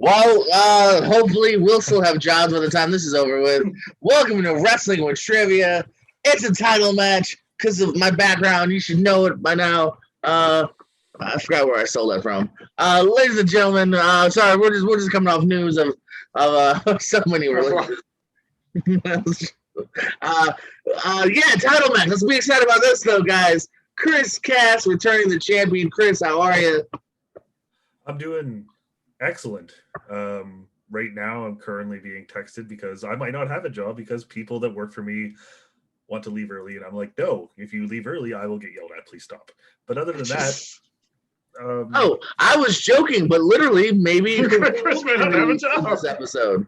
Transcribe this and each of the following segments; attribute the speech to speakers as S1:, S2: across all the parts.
S1: Well, hopefully we'll still have jobs by the time this is over with. Welcome to Wrestling with Trivia. It's a title match. Because of my background, you should know it by now. I forgot where I stole that from. Ladies and gentlemen, sorry, we're just coming off news of so many releases. Yeah, title match. Let's be excited about this though, guys. Chris Cass returning the champion. Chris, how are you?
S2: I'm doing excellent. Right now, I'm currently being texted because I might not have a job because people that work for me want to leave early, and I'm like, no, if you leave early, I will get yelled at. Please stop. But other than that,
S1: I was joking, but literally, maybe
S3: Chris may not have a job
S1: this episode.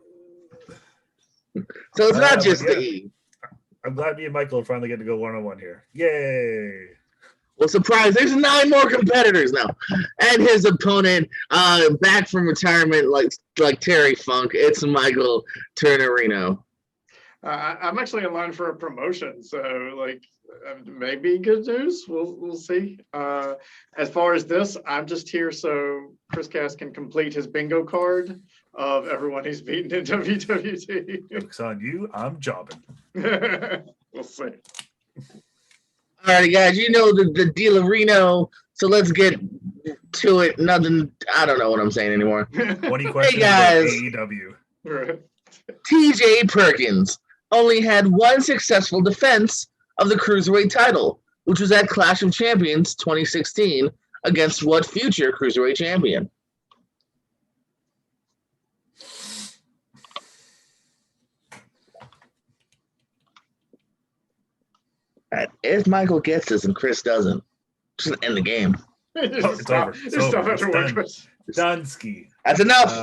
S1: So it's not just the E.
S2: I'm glad me and Michael are finally getting to go one-on-one here. Yay!
S1: Well, surprise! There's 9 more competitors now, and his opponent, back from retirement, like Terry Funk. It's Michael Turnerino.
S3: I'm actually in line for a promotion, so maybe good news. We'll see. As far as this, I'm just here so Chris Cass can complete his bingo card of everyone he's beaten in WWT.
S2: Joke's on you. I'm jobbing.
S3: We'll see.
S1: Alrighty, guys, you know the deal of Reno, so let's get to it. Nothing, I don't know what I'm saying anymore.
S2: 20 questions
S1: hey guys,
S2: about AEW.
S3: Right.
S1: TJ Perkins only had one successful defense of the Cruiserweight title, which was at Clash of Champions 2016 against what future Cruiserweight champion? If Michael gets this and Chris doesn't, just end the game.
S2: It's over. It's Dunsky.
S1: That's enough.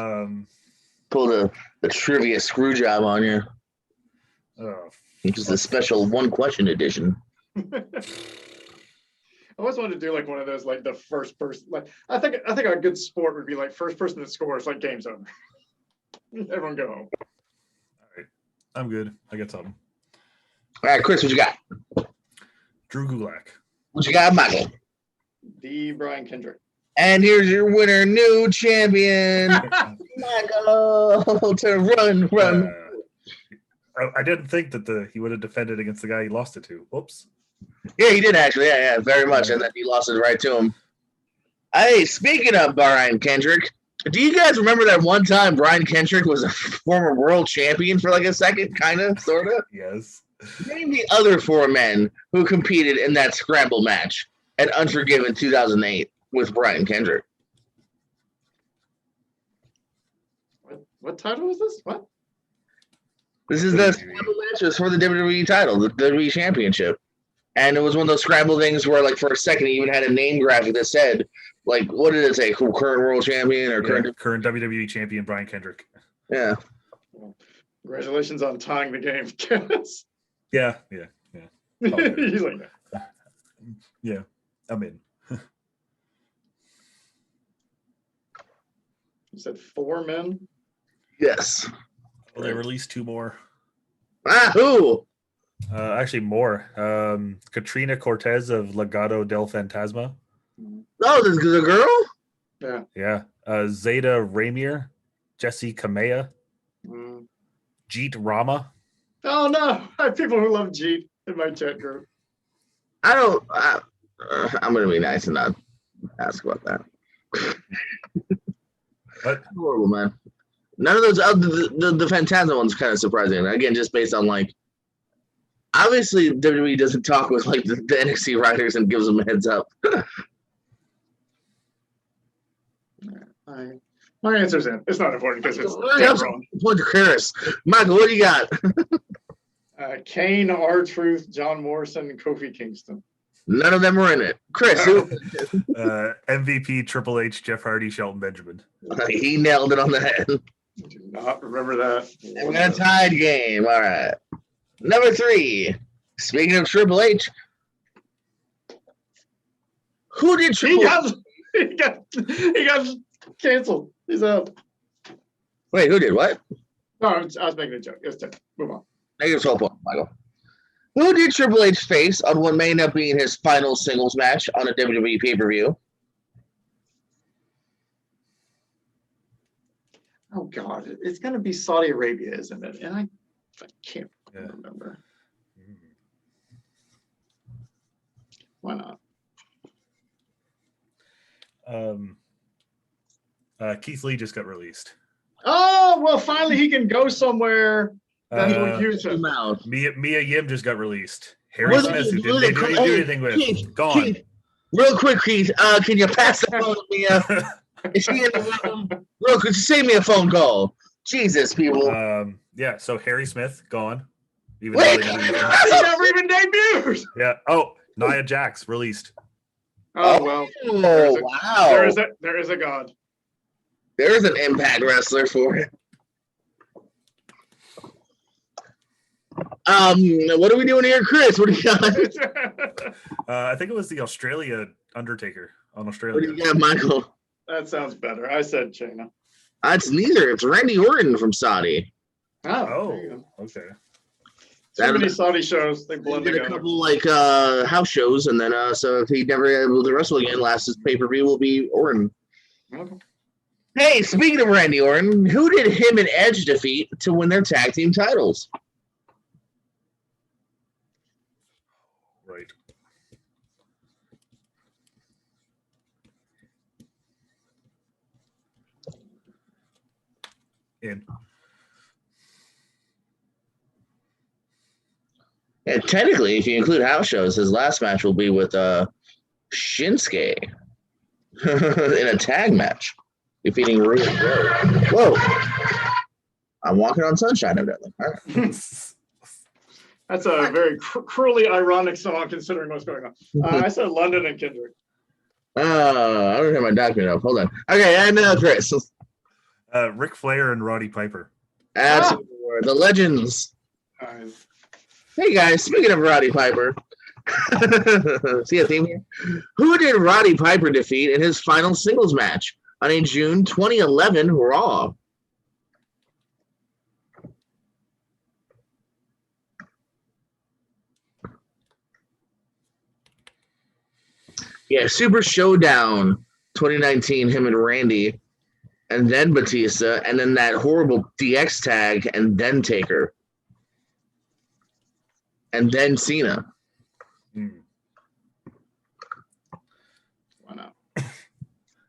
S1: Pull the trivia screw job on you. Which is a special one question edition.
S3: I always wanted to do one of those, the first person. I think a good sport would be first person that scores, game's over. Everyone go home.
S2: All right, I'm good. I got something.
S1: All right, Chris, what you got?
S2: Drew Gulak.
S1: What you got, Michael?
S3: D. Brian Kendrick.
S1: And here's your winner, new champion, Michael. To run.
S2: I didn't think that he would have defended against the guy he lost it to. Whoops.
S1: Yeah, he did actually. Yeah, very much. And then he lost it right to him. Hey, speaking of Brian Kendrick, do you guys remember that one time Brian Kendrick was a former world champion for a second, kind of, sort of?
S2: Yes.
S1: Name the other 4 men who competed in that scramble match at Unforgiven 2008 with Brian Kendrick.
S3: What title is this? What?
S1: This is the scramble matches for the WWE title, the WWE Championship. And it was one of those scramble things where, for a second, it even had a name graphic that said, what did it say? Current world champion or current
S2: WWE champion Brian Kendrick.
S1: Yeah.
S3: Well, congratulations on tying the game, Cass.
S2: Yeah.
S3: He's like that.
S2: Yeah, I'm in.
S3: You said 4 men?
S1: Yes.
S2: Well, they released 2 more.
S1: Who?
S2: Actually, more. Katrina Cortez of Legado del Fantasma.
S1: Oh, the girl?
S3: Yeah.
S2: Yeah. Zeta Ramier, Jesse Kamea, Jeet Rama.
S3: Oh, no. I have people who love Jeet in my chat group.
S1: I'm going to be nice and not ask about that.
S2: What?
S1: Horrible, man. None of those the Phantasm one's kind of surprising. Again, just based on obviously WWE doesn't talk with the NXT writers and gives them a heads up.
S3: My answer's in. It's not important because it's wrong.
S1: Point to Chris. Michael, what do you got?
S3: Kane, R-Truth, John Morrison, and Kofi Kingston.
S1: None of them were in it. Chris, who?
S2: MVP, Triple H, Jeff Hardy, Shelton Benjamin.
S1: He nailed it on the head.
S3: I do not remember that.
S1: And we got a tied game. All right. Number 3. Speaking of Triple H, who did Triple
S3: H? He got canceled. He's out.
S1: Wait, who did what?
S3: No, I was making a joke. It's 10. Move on.
S1: Negative 12 points, Michael. Who did Triple H face on what may end up being his final singles match on a WWE pay-per-view?
S3: Oh God, it's gonna be Saudi Arabia, isn't it? And I can't remember. Why not?
S2: Keith Lee just got released.
S3: Oh well, finally he can go somewhere that will use him.
S2: Mia Yim just got released. Harry Smith, who didn't do anything with,
S1: Keith,
S2: gone.
S1: Keith, real quick, Keith, can you pass the phone to Mia? Is she in the room? Real quick, save me a phone call. Jesus, people.
S2: Yeah, so Harry Smith, gone.
S3: Even Wait, he's never even debuted.
S2: Yeah. Oh, Nia Jax released.
S3: Oh well.
S1: Wow.
S3: There is a God.
S1: There is an Impact wrestler for it. What are we doing here, Chris? What do you got?
S2: I think it was the Australia Undertaker on Australia.
S1: What do you got, Michael?
S3: That sounds better. I said China.
S1: It's neither. It's Randy Orton from Saudi.
S3: Oh,
S2: okay.
S3: So many Saudi shows, they blend
S1: did
S3: together.
S1: A couple house shows, and then so if he never able to wrestle again, last pay-per-view will be Orton.
S3: Okay.
S1: Hey, speaking of Randy Orton, who did him and Edge defeat to win their tag team titles?
S2: Right. In.
S1: Yeah, technically, if you include house shows, his last match will be with Shinsuke in a tag match, defeating Rui. Whoa! I'm walking on sunshine, evidently. All right.
S3: That's a very cruelly ironic song, considering what's going on. I said London and Kendrick.
S1: I don't have my document up. Hold on. Okay, and Chris.
S2: Ric Flair and Roddy Piper.
S1: Absolutely. The legends. Hey guys, speaking of Roddy Piper, see a theme here? Who did Roddy Piper defeat in his final singles match on a June 2011 Raw? Yeah, Super Showdown 2019, him and Randy, and then Batista, and then that horrible DX tag, and then Taker. And then Cena.
S3: Why not?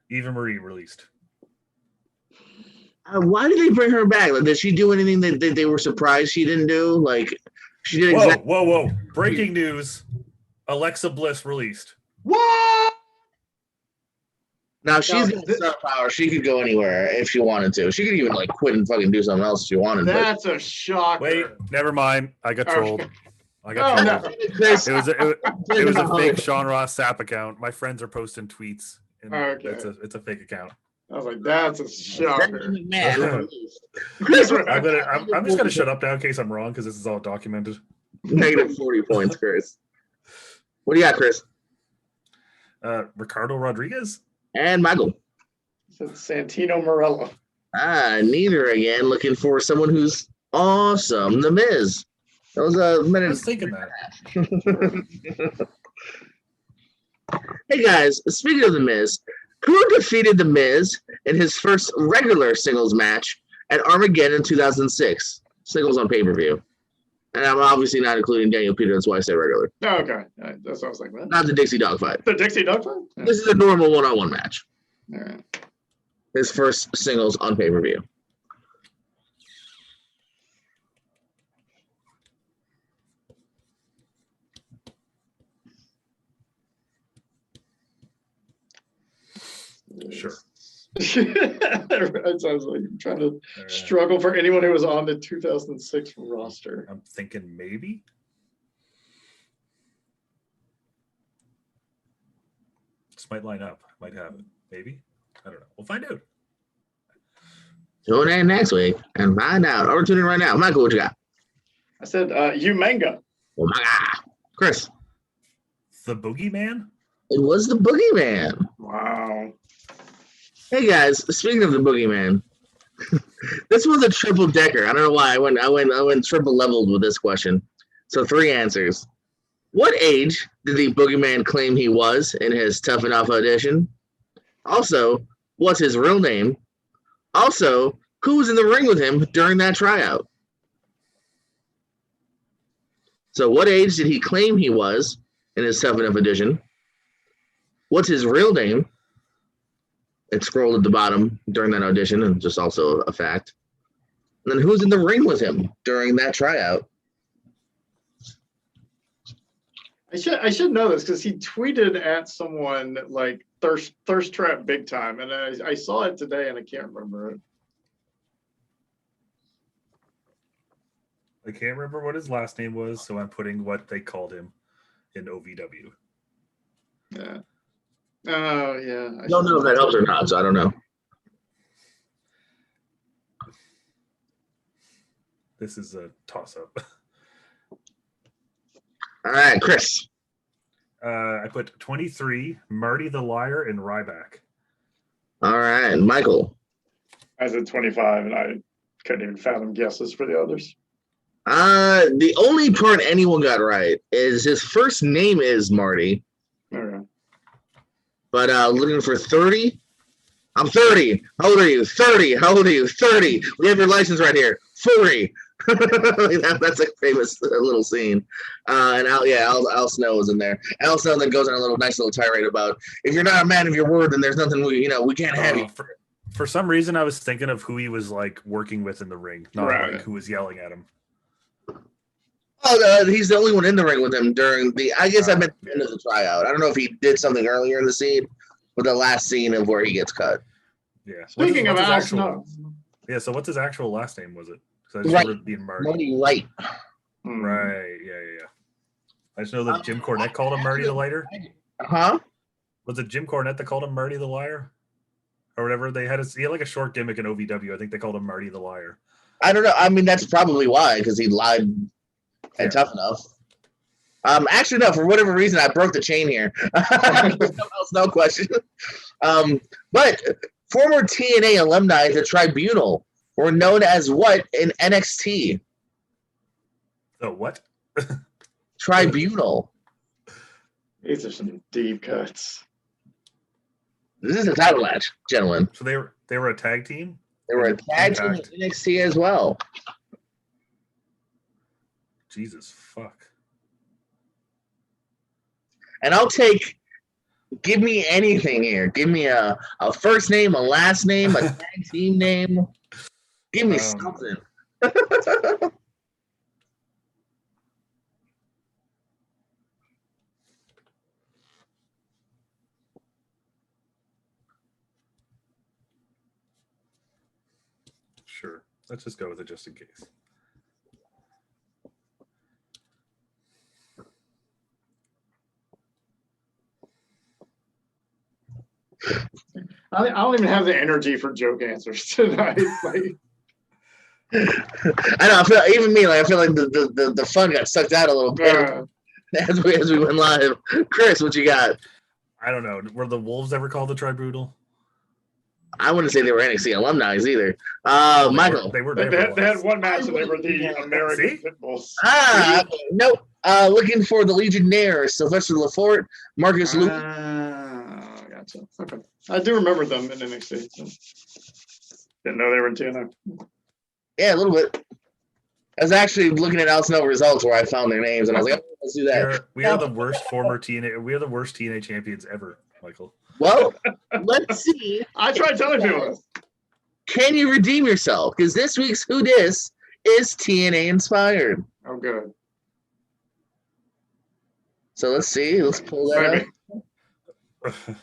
S2: Eva Marie released.
S1: Why did they bring her back? Like, did she do anything that they were surprised she didn't do? Like, she did exactly.
S2: Whoa! Breaking news: Alexa Bliss released.
S3: What?
S1: Now she's got star power. She could go anywhere if she wanted to. She could even like quit and fucking do something else if she wanted.
S3: That's a shocker.
S2: Wait, never mind. I got trolled.
S3: No.
S2: It was a fake Sean Ross Sapp account. My friends are posting tweets. And it's a fake account.
S3: I was like, that's a shocker.
S2: I'm just gonna shut up now in case I'm wrong because this is all documented.
S1: Negative 40 points, Chris. What do you got, Chris?
S2: Ricardo Rodriguez
S1: and Michael.
S3: Santino Marella.
S1: Neither again. Looking for someone who's awesome. The Miz. That was a minute.
S2: I was thinking that.
S1: Hey guys, speaking of The Miz, who defeated The Miz in his first regular singles match at Armageddon 2006? Singles on pay-per-view. And I'm obviously not including Daniel Peter, that's why I say regular.
S3: Oh, okay. That's what I was like. What?
S1: Not the Dixie Dog fight.
S3: The Dixie Dog fight?
S1: Yeah. This is a normal one-on-one match.
S3: All right.
S1: His first singles on pay-per-view.
S2: Sure.
S3: It sounds like I'm trying to struggle for anyone who was on the 2006 roster.
S2: I'm thinking maybe. This might line up. Might have it. Maybe. I don't know. We'll find out.
S1: Tune in next week and find out. Or tune in right now. Michael, what you got?
S3: I said Umenga.
S1: Oh my God. Chris.
S2: The Boogeyman?
S1: It was the Boogeyman.
S3: Wow.
S1: Hey guys, speaking of the Boogeyman, this was a triple decker. I don't know why I went triple leveled with this question. So 3 answers. What age did the Boogeyman claim he was in his Tough Enough audition? Also, what's his real name? Also, who was in the ring with him during that tryout? So what age did he claim he was in his 7th edition? What's his real name? It scrolled at the bottom during that audition, and just also a fact. And then who's in the ring with him during that tryout?
S3: I should know this because he tweeted at someone like thirst trap big time, and I saw it today and I can't remember it.
S2: I can't remember what his last name was, so I'm putting what they called him in OVW.
S3: Yeah. Oh yeah.
S1: I don't know if that helps or not, so I don't know.
S2: This is a toss-up.
S1: All right, Chris.
S2: I put 23, Marty the Liar, and Ryback.
S1: All right, Michael.
S3: I said 25, and I couldn't even fathom guesses for the others.
S1: The only part anyone got right is his first name is Marty.
S3: Okay.
S1: But looking for 30. I'm 30. How old are you? 30. How old are you? 30. We have your license right here. 40. That's a famous little scene. And Al Snow was in there. Al Snow then goes on a nice little tirade about if you're not a man of your word, then there's nothing we can't have you.
S2: For some reason, I was thinking of who he was like working with in the ring, not like who was yelling at him.
S1: Oh, he's the only one in the ring with him during the. I guess I meant the end of the tryout. I don't know if he did something earlier in the scene, but the last scene of where he gets cut.
S2: Yeah.
S3: Speaking of Al Snow.
S2: Yeah. So what's his actual last name? Was it? I
S1: just remember being Marty Light.
S2: Right. Yeah. I just know that Jim Cornette called him Marty the Lighter.
S1: Huh?
S2: Was it Jim Cornette that called him Marty the Liar? Or whatever. He had like a short gimmick in OVW. I think they called him Marty the Liar. I
S1: don't know. I mean, that's probably why, because he lied and Tough Enough. Actually, no, for whatever reason, I broke the chain here. no question. But former TNA alumni at the Tribunal were known as what in NXT?
S2: The what?
S1: Tribunal.
S3: These are some deep cuts.
S1: This is a title match, gentlemen.
S2: So they were a tag team?
S1: They were a tag team in NXT as well.
S2: Jesus fuck.
S1: And give me anything here. Give me a first name, a last name, a tag team name. Give me something.
S2: Sure. Let's just go with it just in case.
S3: I don't even have the energy for joke answers tonight.
S1: I know. I feel like the fun got sucked out a little bit as we went live. Chris, what you got?
S2: I don't know. Were the Wolves ever called the Tribunal?
S1: I wouldn't say they were NXT alumni either. Michael,
S3: they had one match and they were the American Pitbulls.
S1: Nope. Looking for the Legionnaire, Sylvester Lafort, Marcus Luke.
S3: Gotcha. Okay, I do remember them in NXT. Didn't know they were in TNA.
S1: Yeah, a little bit. I was actually looking at Al Snow results where I found their names, and I was like, let's do that.
S2: We are the worst former TNA. We are the worst TNA champions ever, Michael.
S1: Well, let's see.
S3: I tried telling people.
S1: Can you redeem yourself? Because this week's Who Dis is TNA inspired.
S3: Oh, good.
S1: So let's see. Let's pull that up.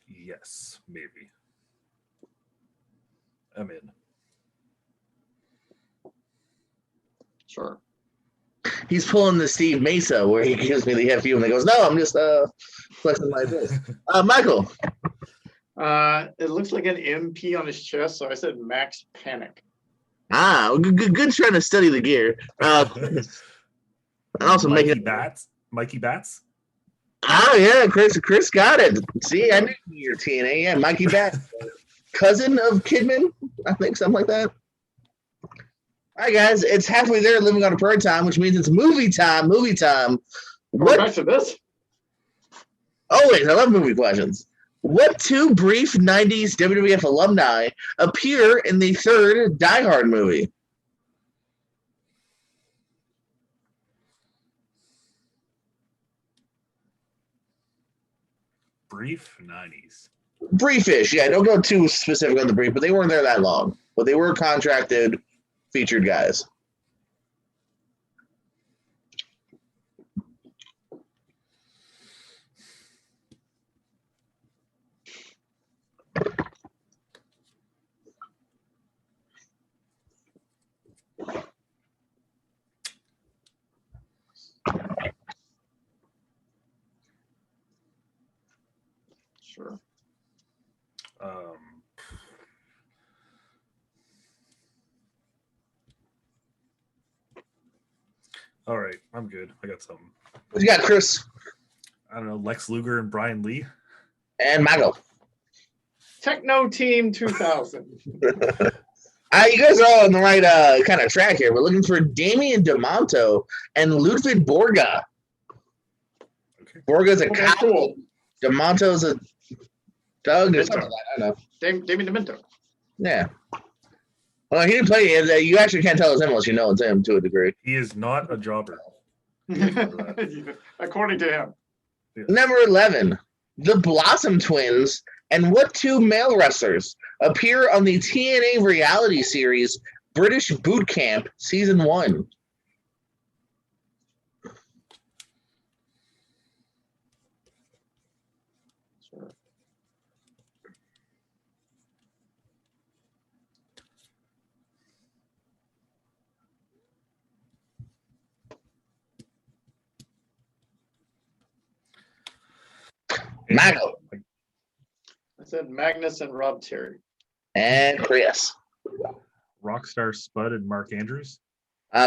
S2: Yes, maybe. I'm in.
S3: Sure.
S1: He's pulling the Steve Mesa where he gives me the FU and he goes, no, I'm just flexing my wrist. Michael.
S3: It looks like an MP on his chest, so I said Max Panic.
S1: Good trying to study the gear. And also
S2: Mikey Bats.
S1: Yeah, Chris got it. See, I knew your TNA. Yeah, Mikey Bats. Cousin of Kidman, I think, something like that. All right, guys, it's halfway there, living on a prayer time, which means it's movie time. Movie time.
S3: We're back to this.
S1: Always, I love movie questions. What two brief 90s WWF alumni appear in the third Die Hard movie?
S2: Brief 90s.
S1: Briefish, yeah. Don't go too specific on the brief, but they weren't there that long. But they were contracted featured guys.
S3: Sure.
S2: All right, I'm good. I got something.
S1: What you got, Chris?
S2: I don't know, Lex Luger and Brian Lee.
S1: And Michael.
S3: Techno Team 2000.
S1: You guys are all on the right kind of track here. We're looking for Damian DeMonto and Ludwig Borga.
S2: Okay.
S1: Borga's a
S3: Okay,
S1: cop.
S3: cool.
S1: DeMonto's a Doug or something like that. I don't know.
S3: Damien Demento.
S1: Yeah. Well, he didn't play it. You actually can't tell it's him unless you know it's him to a degree.
S2: He is not a jobber.
S3: According to him.
S1: Number 11, the Blossom Twins and what two male wrestlers appear on the TNA reality series British Boot Camp Season 1?
S3: Sure.
S1: Michael.
S3: I said Magnus and Rob Terry.
S1: And Chris.
S2: Rockstar Spud and Mark Andrews.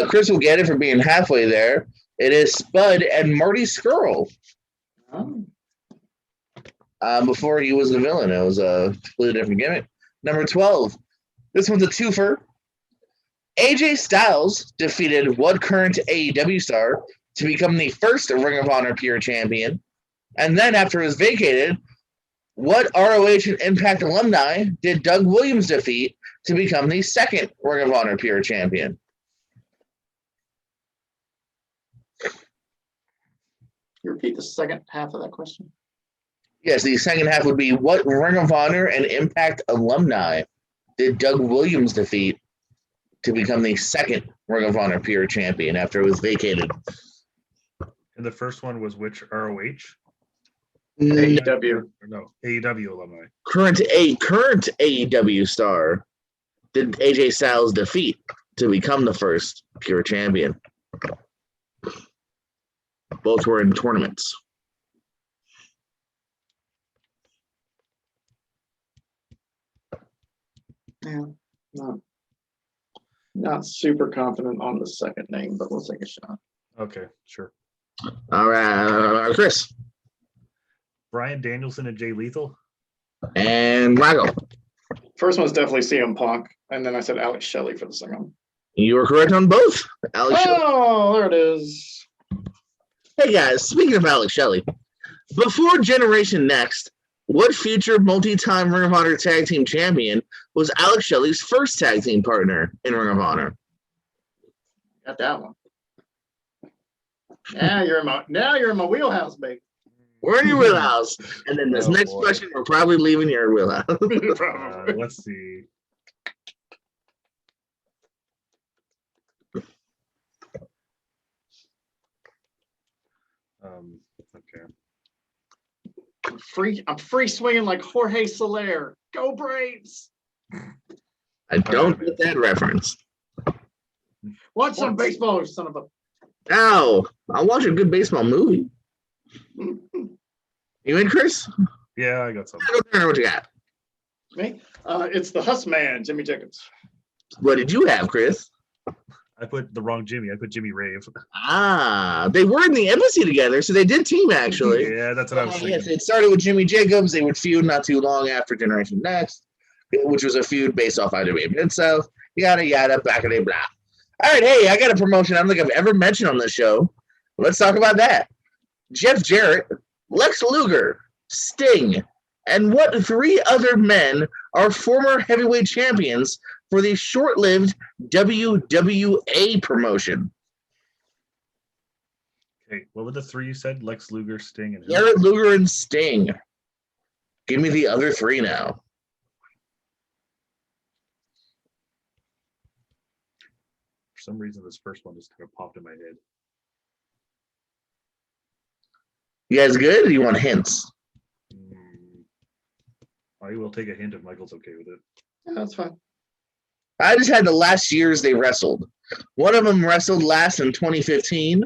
S1: Chris will get it for being halfway there. It is Spud and Marty Skrull.
S3: Oh.
S1: Before he was the villain, it was a completely different gimmick. Number 12. This one's a twofer. AJ Styles defeated what current AEW star to become the first Ring of Honor Pure Champion? And then after it was vacated, what ROH and Impact alumni did Doug Williams defeat to become the second Ring of Honor Pure Champion?
S3: You repeat the second half of that question?
S1: Yes, the second half would be what Ring of Honor and Impact alumni did Doug Williams defeat to become the second Ring of Honor Pure Champion after it was vacated?
S2: And the first one was which ROH?
S3: AEW.
S2: No, AEW alumni.
S1: Current AEW star did AJ Styles defeat to become the first Pure Champion? Both were in tournaments.
S3: Yeah, not super confident on the second name, but we'll take a shot.
S2: Okay, sure.
S1: All right, Chris.
S2: Brian Danielson and Jay Lethal.
S1: And Michael.
S3: First one's definitely CM Punk, and then I said Alex Shelley for the second one.
S1: You were correct on both. Alex Shelley.
S3: Oh, there it is.
S1: Hey guys, speaking of Alex Shelley, before Generation Next, what future multi-time Ring of Honor Tag Team Champion was Alex Shelley's first tag team partner in Ring of Honor?
S3: Got that one. Now you're in my wheelhouse, baby.
S1: We're in your wheelhouse. And then this next question, we're probably leaving your wheelhouse.
S2: Let's see. Okay.
S3: I'm free swinging like Jorge Soler. Go Braves!
S1: I don't get that reference.
S3: Watch some baseball, son of a.
S1: Ow! I'll watch a good baseball movie. You in, Chris?
S2: Yeah, I got something.
S1: What you got?
S3: Me? It's the Huss Man, Jimmy Jacobs.
S1: What did you have, Chris?
S2: I put the wrong Jimmy. I put Jimmy Rave.
S1: They were in the embassy together, so they did team actually.
S2: Yeah, that's what I was thinking.
S1: Yes, it started with Jimmy Jacobs. They would feud not too long after Generation Next, which was a feud based off IWA Mid-South, yada yada, back in the blah. All right, hey, I got a promotion I don't think I've ever mentioned on this show. Let's talk about that. Jeff Jarrett, Lex Luger, Sting, and what three other men are former heavyweight champions for the short-lived WWA promotion?
S2: Okay, what were the three you said? Lex Luger, Sting, and who?
S1: Jarrett, Luger, and Sting. Give me the other three now.
S2: For some reason, this first one just kind of popped in my head.
S1: You guys good? Or do you want hints?
S2: I will take a hint if Michael's okay with it.
S3: Yeah, that's fine.
S1: I just had the last years they wrestled. One of them wrestled last in 2015.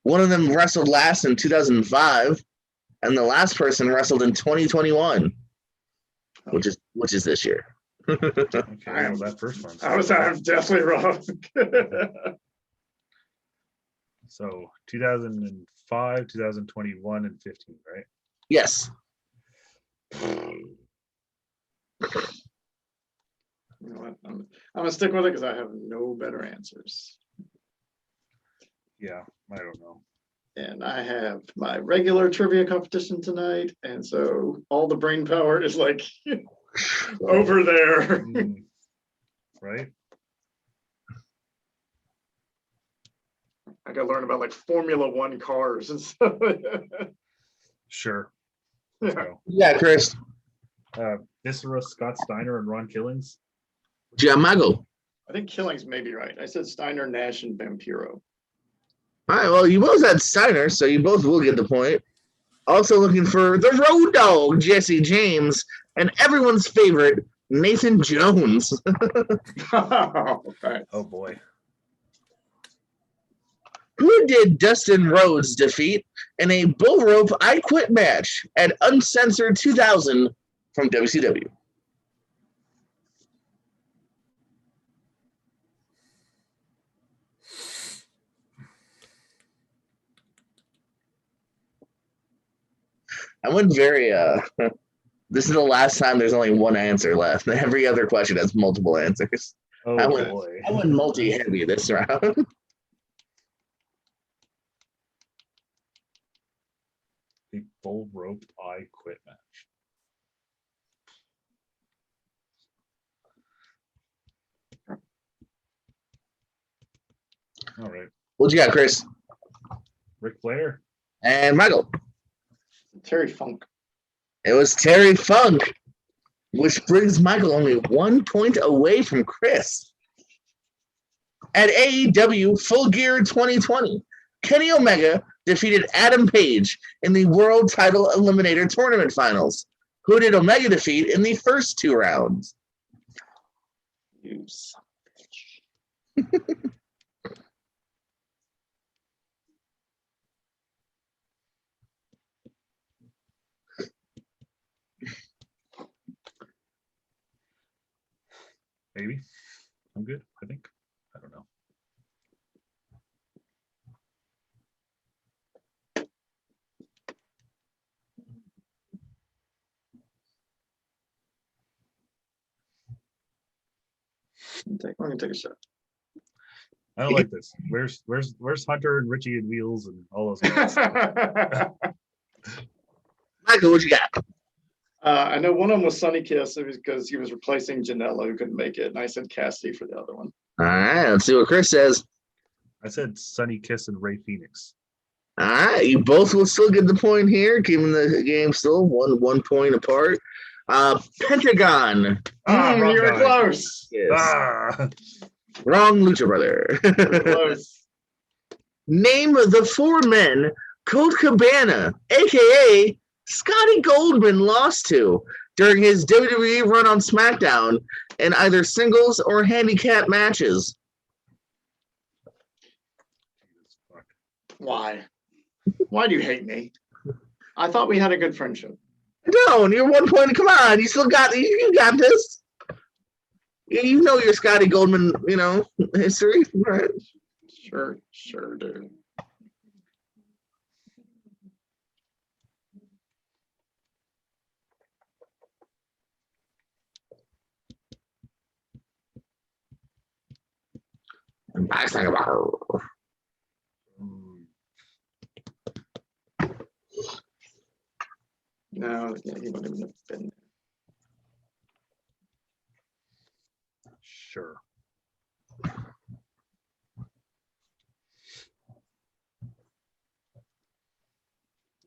S1: One of them wrestled last in 2005. And the last person wrestled in 2021, which is this year.
S2: Okay, well, that first one.
S3: I'm definitely wrong.
S2: So 2005, 2021, and 15, right?
S1: Yes.
S3: You know what? I'm gonna stick with it because I have no better answers.
S2: Yeah, I don't know.
S3: And I have my regular trivia competition tonight, and so all the brain power is like over there.
S2: Right?
S3: I gotta learn about like Formula One cars and stuff.
S2: Sure.
S3: Yeah.
S1: Yeah, Chris.
S2: Viscera, Scott Steiner, and Ron Killings.
S1: Giamago.
S3: I think Killings may be right. I said Steiner, Nash, and Vampiro.
S1: All right, well, you both had Steiner, so you both will get the point. Also looking for the Road Dogg, Jesse James, and everyone's favorite, Nathan Jones.
S3: Okay.
S2: Oh boy.
S1: Who did Dustin Rhodes defeat in a bull rope I Quit match at Uncensored 2000 from WCW? I went very, this is the last time there's only one answer left. Every other question has multiple answers.
S2: Oh
S1: I went,
S2: boy.
S1: I went multi-heavy this round.
S2: The bull rope I Quit match. All right.
S1: What you got, Chris?
S2: Ric Flair.
S1: And Michael.
S3: Terry Funk.
S1: It was Terry Funk, which brings Michael only 1 point away from Chris. At AEW Full Gear 2020, Kenny Omega defeated Adam Page in the World Title Eliminator Tournament Finals. Who did Omega defeat in the first two rounds?
S3: You son of a bitch.
S2: Maybe. I'm good, I think. I don't know.
S3: I'm gonna take a shot.
S2: I don't like this. Where's Hunter and Richie and Wheels and all those guys?
S1: Michael, what you got?
S3: I know one of them was Sonny Kiss because he was replacing Janela who couldn't make it, and I said Cassidy for the other one.
S1: All right, let's see what Chris says.
S2: I said Sonny Kiss and Ray Phoenix.
S1: All right, you both will still get the point here, keeping the game still 1 point apart. Pentagon.
S3: You were close.
S1: Yes.
S2: Ah!
S1: Wrong, Lucha Brother.
S3: Close.
S1: Name the four men Colt Cabana, a.k.a. Scotty Goldman, lost to during his WWE run on SmackDown in either singles or handicap matches.
S3: Why? Why do you hate me? I thought we had a good friendship.
S1: Don't, you're 1 point. Come on, you still got you got this. You know your Scotty Goldman, history, right?
S3: Sure, dude. No, yeah, he wouldn't even have been.
S2: Sure. I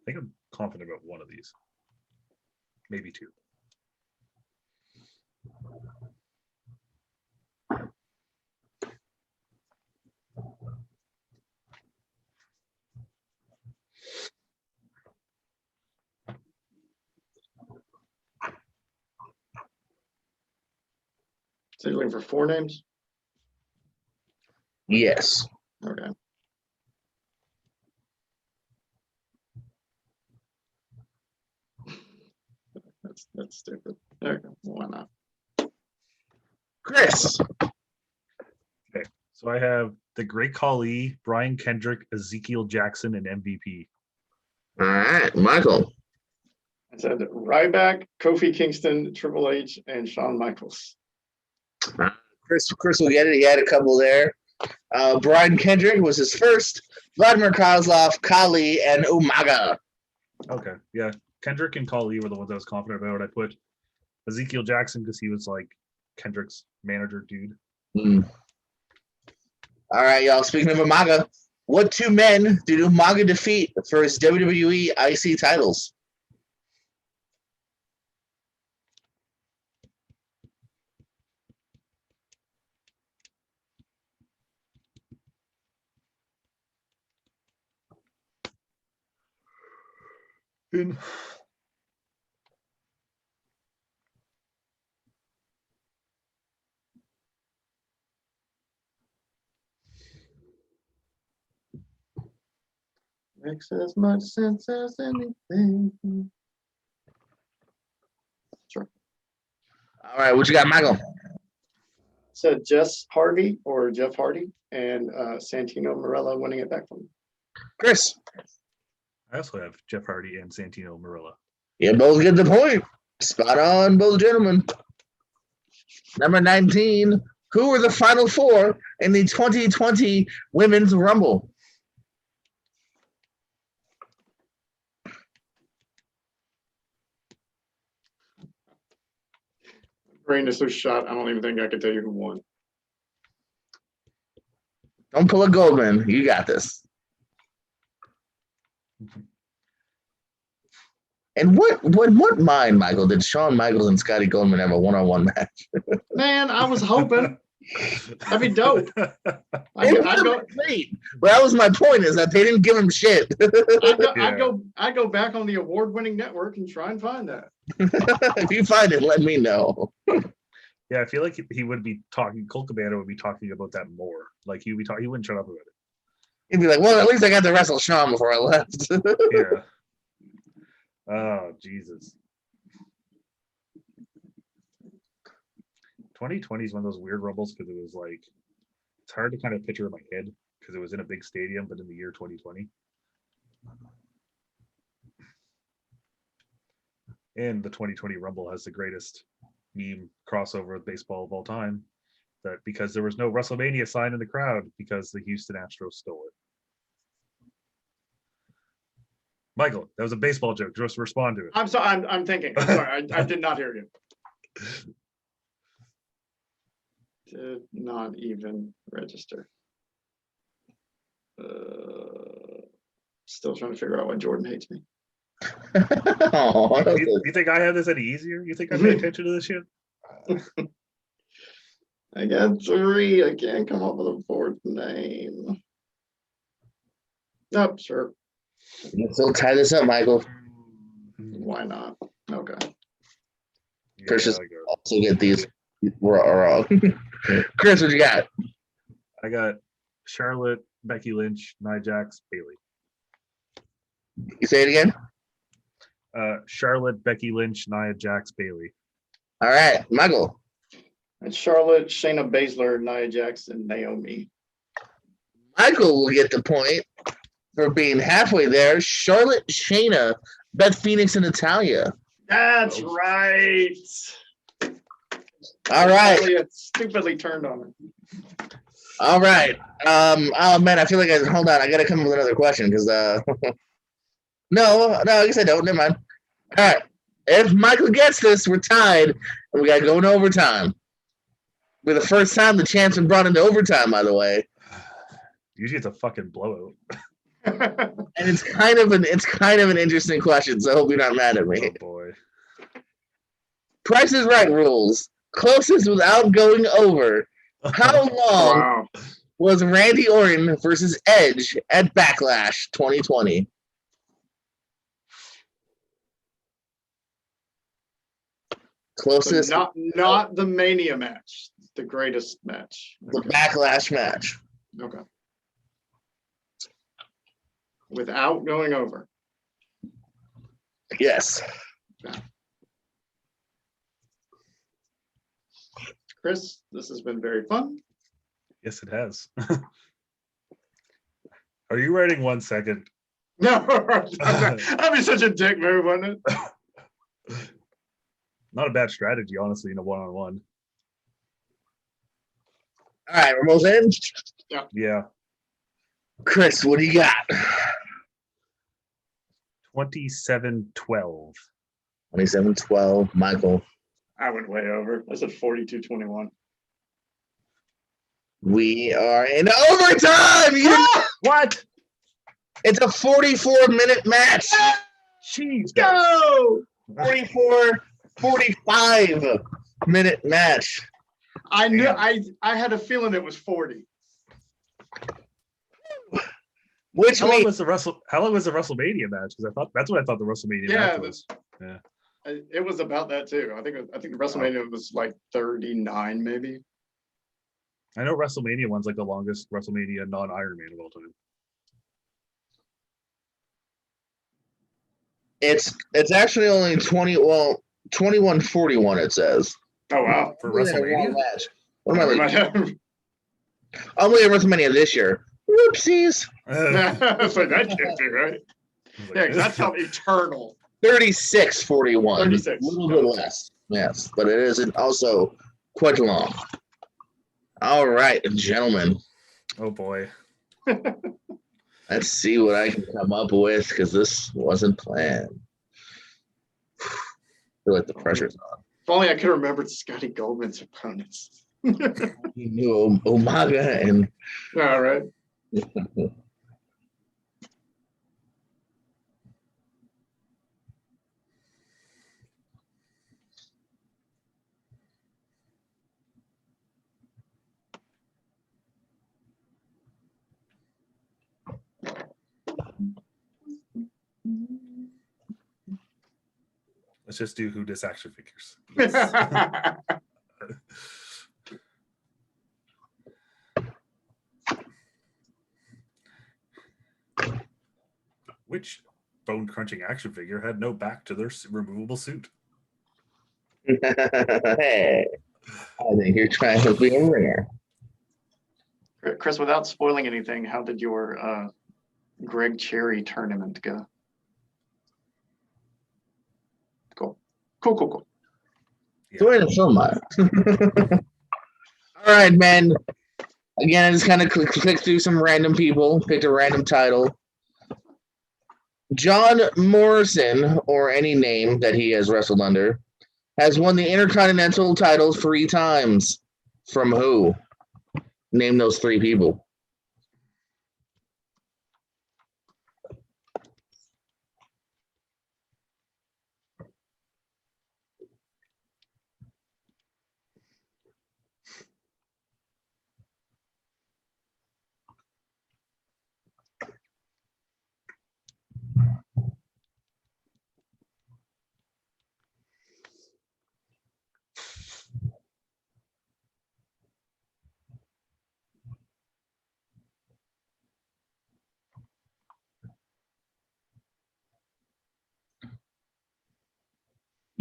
S2: think I'm confident about one of these. Maybe two.
S3: So you're looking for 4 names?
S1: Yes.
S3: Okay. That's stupid. Okay, why not?
S1: Chris.
S2: Okay. So I have the Great Khali, Brian Kendrick, Ezekiel Jackson, and MVP.
S1: All right, Michael.
S3: I said Ryback, Kofi Kingston, Triple H, and Shawn Michaels.
S1: Chris will get it. He had a couple there. Brian Kendrick was his first. Vladimir Kozlov, Kali, and Umaga.
S2: Okay. Yeah. Kendrick and Khali were the ones I was confident about. I put Ezekiel Jackson because he was like Kendrick's manager dude.
S1: All right, y'all. Speaking of Umaga, what 2 men did Umaga defeat for his WWE IC titles?
S3: Makes as much sense as anything. Sure.
S1: All right, what you got, Michael?
S3: So Jeff Hardy and Santino Marella winning it back from him.
S1: Chris.
S2: I also have Jeff Hardy and Santino Marella.
S1: You both get the point. Spot on, both gentlemen. Number 19. Who were the final 4 in the 2020 Women's Rumble?
S3: Brain is so shot, I don't even think I can tell you who won.
S1: Don't pull a Goldman. You got this. And what mind, Michael, did Shawn Michaels and Scotty Goldman have a one-on-one match?
S3: Man, I was hoping. That'd be dope. I'd go,
S1: great. But that was my point, is that they didn't give him shit.
S3: I'd go back on the award-winning network and try and find that.
S1: If you find it, let me know.
S2: Yeah, I feel like he would be talking. Colt Cabana would be talking about that more. Like he wouldn't shut up about it.
S1: He'd be like, "Well, at least I got to wrestle Shawn before I left."
S2: Yeah. Oh Jesus. 2020 is one of those weird rumbles because it was like it's hard to kind of picture in my head because it was in a big stadium, but in the year 2020. And the 2020 Rumble has the greatest meme crossover with baseball of all time. That because there was no WrestleMania sign in the crowd because the Houston Astros stole it. Michael, that was a baseball joke. Just respond to it.
S3: I'm sorry. I'm thinking. I'm sorry. I did not hear you. Did not even register. Still trying to figure out why Jordan hates me.
S2: You think I have this any easier? You think I pay attention to this shit?
S3: I got 3. I can't come up with a 4th name. Nope, sure.
S1: You can still tie this up, Michael.
S3: Why not? Okay.
S2: Yeah,
S1: Chris just also get these wrong. Chris, what you got?
S2: I got Charlotte, Becky Lynch, Nia Jax, Bayley.
S1: You say it again?
S2: Charlotte, Becky Lynch, Nia Jax, Bayley.
S1: All right, Michael.
S3: And Charlotte, Shayna Baszler, Nia Jax, and Naomi.
S1: Michael will get the point for being halfway there. Charlotte, Shayna, Beth Phoenix, and Natalya.
S3: That's right.
S1: All right.
S3: Natalya stupidly turned on her.
S1: All right. Oh man, I feel like hold on. I gotta come up with another question because no, I guess I don't. Never mind. All right. If Michael gets this, we're tied, and we gotta go into overtime. For the first time, the champ's been brought into overtime. By the way,
S2: Usually it's a fucking blowout.
S1: and it's kind of an interesting question. So I hope you're not mad at me.
S2: Oh boy.
S1: Price is Right rules. Closest without going over. How long
S3: Wow.
S1: was Randy Orton versus Edge at Backlash 2020?
S3: So
S1: Closest,
S3: not the Mania match, the greatest match.
S1: the Backlash match.
S3: Okay. Without going over.
S1: Yes.
S3: Chris, this has been very fun.
S2: Yes, it has. Are you writing 1 second?
S3: No, that'd be such a dick move, wouldn't it?
S2: Not a bad strategy, honestly, in a one-on-one.
S1: All right, we're both in.
S2: Yeah.
S1: Chris, what do you got?
S2: 27-12.
S1: 27-12. Michael,
S3: I went way over. I said 42-21.
S1: we are in overtime.
S2: What?
S1: It's a 44-minute match.
S2: Jeez,
S3: Go!
S1: 45-minute match.
S3: I knew
S2: Damn.
S3: I had a feeling it was 40.
S1: Which
S2: How long
S1: means
S2: was the WrestleMania match? Because that's what I thought the WrestleMania match was. Yeah.
S3: It was about that too. I think the WrestleMania was like 39 maybe.
S2: I know WrestleMania one's like the longest WrestleMania non-Iron Man of all time.
S1: it's actually only 21-41 it says.
S3: Oh wow.
S2: For
S1: Look at that
S2: WrestleMania?
S1: long match. What am I like?
S3: Like,
S1: I'm looking at WrestleMania this year. Whoopsies.
S3: so that can't be right. Yeah, 'cause that's how eternal.
S1: 36-41.
S3: 36.
S1: A little bit less. Yes, but it is also quite long. All right, gentlemen.
S2: Oh boy.
S1: Let's see what I can come up with because this wasn't planned. I feel like the pressure's on.
S3: If only I could have remembered Scotty Goldman's opponents.
S1: You knew Umaga and
S3: All right.
S2: Let's just do who dis action figures. Which bone crunching action figure had no back to their removable suit?
S1: Hey, I think you're trying to be a ringer.
S3: Chris, without spoiling anything, how did your Greg Cherry tournament go? Cool.
S1: So way to film that. All right, man. Again, I just kind of clicked through some random people, picked a random title. John Morrison, or any name that he has wrestled under, has won the Intercontinental title 3 times. From who? Name those 3 people.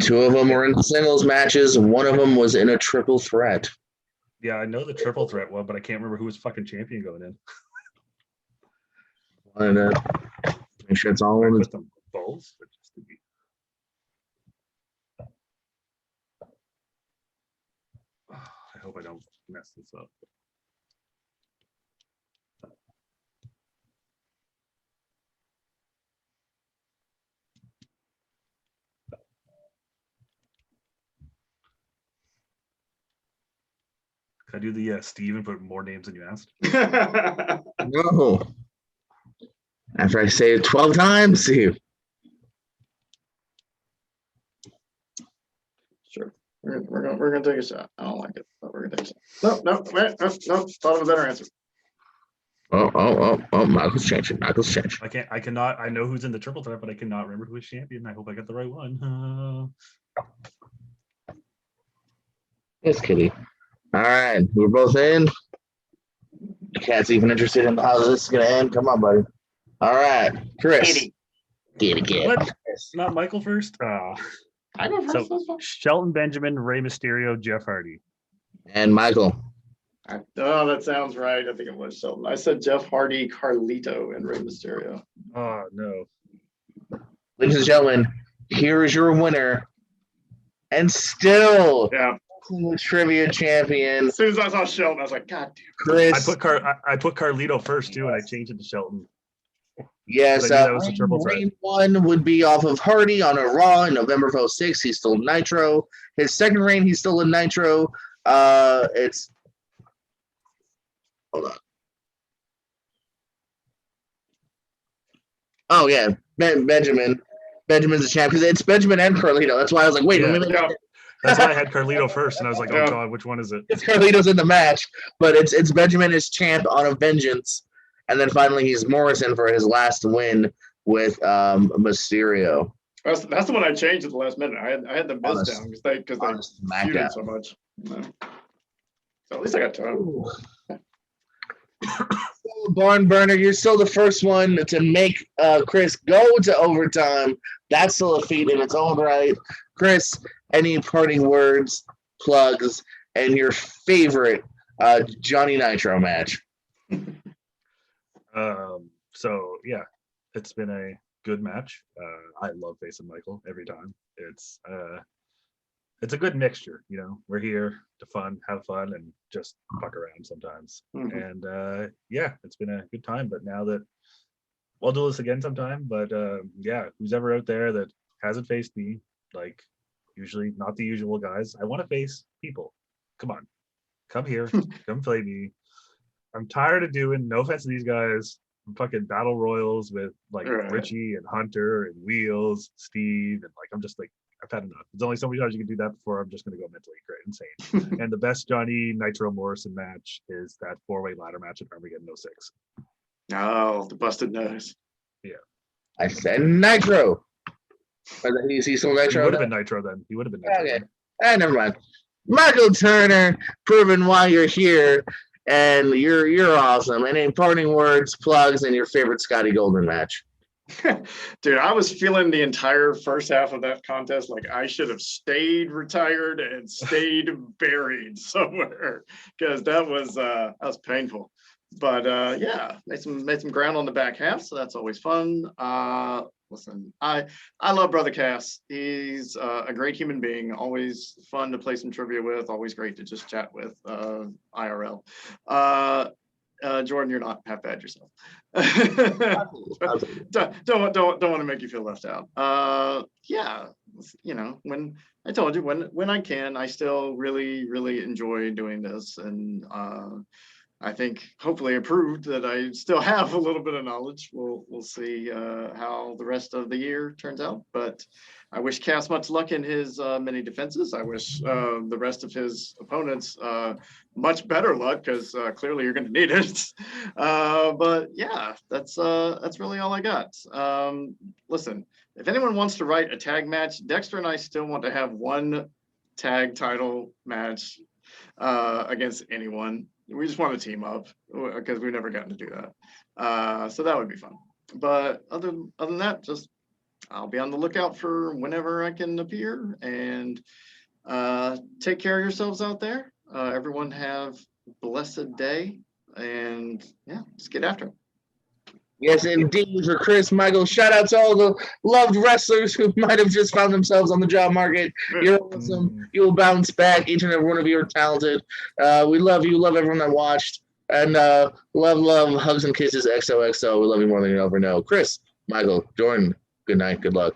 S1: Two of them were in singles matches. One of them was in a triple threat.
S2: Yeah, I know the triple threat one, but I can't remember who was fucking champion going in.
S1: Wanted to make sure it's all in
S2: With them both. Just to be... I hope I don't mess this up. Can I do the Steve and put more names than you asked?
S1: No. After I say it 12 times, Steve.
S3: Sure. We're gonna take a shot. I don't like it, but we're gonna take a shot. No. Wait, no. Thought of a better answer.
S1: Oh, Michael's changing.
S2: I cannot. I know who's in the triple threat, but I cannot remember who is champion. I hope I got the right one.
S1: Yes, Kitty. All right, we're both in. Cat's even interested in how this is gonna end. Come on, buddy. All right, Chris. Kitty.
S2: What? Not Michael first?
S3: I go first.
S2: So Shelton Benjamin, Rey Mysterio, Jeff Hardy.
S1: And Michael.
S3: Oh, that sounds right. I think it was Shelton. I said Jeff Hardy, Carlito, and Rey Mysterio.
S2: Oh, no.
S1: Ladies and gentlemen, here is your winner. And still, trivia champion.
S3: As soon as I saw Shelton, I was like, God damn.
S1: Chris.
S2: I put Carlito first, too, and I changed it to Shelton.
S1: Yes,
S2: that was a triple threat.
S1: Reign 1 would be off of Hardy on a Raw in November of 06. He's still Nitro. His second reign, he's still in Nitro. It's hold on. Oh yeah, Benjamin's a champ because it's Benjamin and Carlito. That's why I was like, wait a minute.
S2: That's why I had Carlito first, and I was like, oh god, which one is it?
S1: It's Carlito's in the match, but it's Benjamin as champ on a Vengeance, and then finally he's Morrison for his last win with Mysterio.
S3: That's the one I changed at the last minute. I had the Miz down because they feuded so much. So at least I got time.
S1: Barn Burner, you're still the first one to make Chris go to overtime. That's still a feat in its own right. Chris, any parting words, plugs, and your favorite Johnny Nitro match?
S2: So yeah, it's been a good match. I love facing Michael every time. It's a good mixture, you know. We're here to have fun, and just fuck around sometimes. Mm-hmm. And yeah, it's been a good time. But now that we'll do this again sometime. But yeah, who's ever out there that hasn't faced me, like usually not the usual guys, I want to face people. Come on, come here, come play me. I'm tired of doing, no offense to these guys, fucking battle royals with like Richie and Hunter and Wheels, Steve, and like I'm just like, I've had enough. There's only so many times you can do that before I'm just going to go mentally insane. And the best Johnny Nitro Morrison match is that 4-way ladder match at Armageddon 06.
S3: Oh, the busted nose.
S2: Yeah.
S1: I said Nitro. Is he still Nitro?
S2: He would have been Nitro then. He would have been Nitro.
S1: Okay. Never mind. Michael Turner, proving why you're here, and you're awesome. Any parting words, plugs, and your favorite Scotty Golden match?
S3: Dude, I was feeling the entire first half of that contest like I should have stayed retired and stayed buried somewhere, because that was painful. But yeah, made some ground on the back half, so that's always fun. Listen, I love Brother Cass. He's a great human being. Always fun to play some trivia with. Always great to just chat with IRL. Jordan, you're not half bad yourself. don't want to make you feel left out. Yeah, you know, when I told you when I can, I still really enjoy doing this, and I think hopefully proved that I still have a little bit of knowledge. We'll see how the rest of the year turns out, but I wish Cass much luck in his many defenses. I wish the rest of his opponents much better luck, because clearly you're going to need it. But yeah, that's really all I got. Listen, if anyone wants to write a tag match, Dexter and I still want to have one tag title match against anyone. We just want to team up because we've never gotten to do that. So that would be fun. But other than that, just I'll be on the lookout for whenever I can appear, and take care of yourselves out there. Everyone have a blessed day, and yeah, just get after it.
S1: Yes, indeed, for Chris, Michael. Shout out to all the loved wrestlers who might have just found themselves on the job market. You're awesome. You will bounce back. Each and every one of you are talented. We love you. Love everyone that watched. And love, hugs and kisses, XOXO. We love you more than you'll ever know. Chris, Michael, Jordan, good night. Good luck.